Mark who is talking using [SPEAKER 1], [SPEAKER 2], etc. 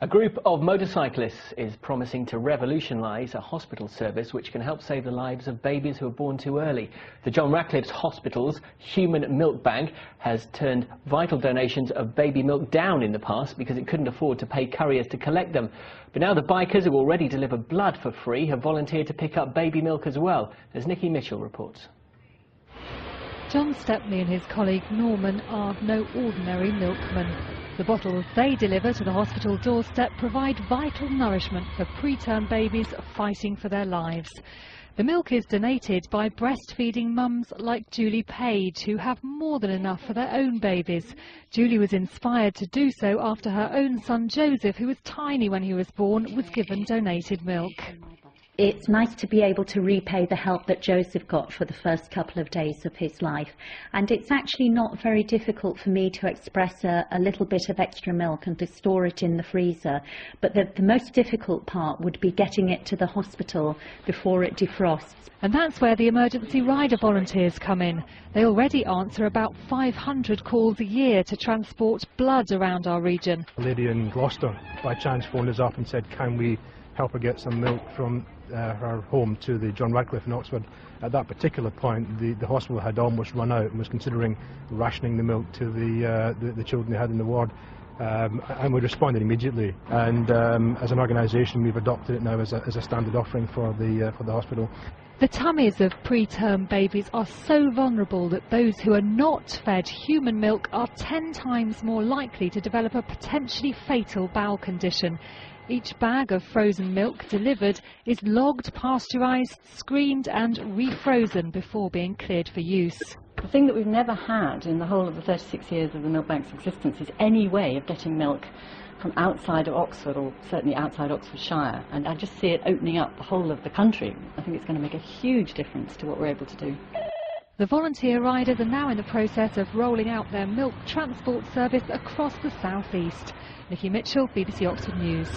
[SPEAKER 1] A group of motorcyclists is promising to revolutionise a hospital service which can help save the lives of babies who are born too early. The John Radcliffe's Hospital's Human Milk Bank has turned vital donations of baby milk down in the past because it couldn't afford to pay couriers to collect them. But now the bikers who already deliver blood for free have volunteered to pick up baby milk as well, as Nikki Mitchell reports.
[SPEAKER 2] John Stepney and his colleague Norman are no ordinary milkmen. The bottles they deliver to the hospital doorstep provide vital nourishment for preterm babies fighting for their lives. The milk is donated by breastfeeding mums like Julie Page, who have more than enough for their own babies. Julie was inspired to do so after her own son Joseph, who was tiny when he was born, was given donated milk.
[SPEAKER 3] It's nice to be able to repay the help that Joseph got for the first couple of days of his life. And it's actually not very difficult for me to express a little bit of extra milk and to store it in the freezer. But the most difficult part would be getting it to the hospital before it defrosts.
[SPEAKER 2] And that's where the emergency rider volunteers come in. They already answer about 500 calls a year to transport blood around our region.
[SPEAKER 4] A lady in Gloucester by chance phoned us up and said, can we help her get some milk from her home to the John Radcliffe in Oxford. At that particular point, the hospital had almost run out and was considering rationing the milk to the children they had in the ward. And we responded immediately. And as an organisation, we've adopted it now as a standard offering for the hospital.
[SPEAKER 2] The tummies of preterm babies are so vulnerable that those who are not fed human milk are 10 times more likely to develop a potentially fatal bowel condition. Each bag of frozen milk delivered is logged, pasteurised, screened and refrozen before being cleared for use.
[SPEAKER 5] The thing that we've never had in the whole of the 36 years of the milk bank's existence is any way of getting milk from outside of Oxford, or certainly outside Oxfordshire, and I just see it opening up the whole of the country. I think it's going to make a huge difference to what we're able to do.
[SPEAKER 2] The volunteer riders are now in the process of rolling out their milk transport service across the south east. Nikki Mitchell, BBC Oxford News.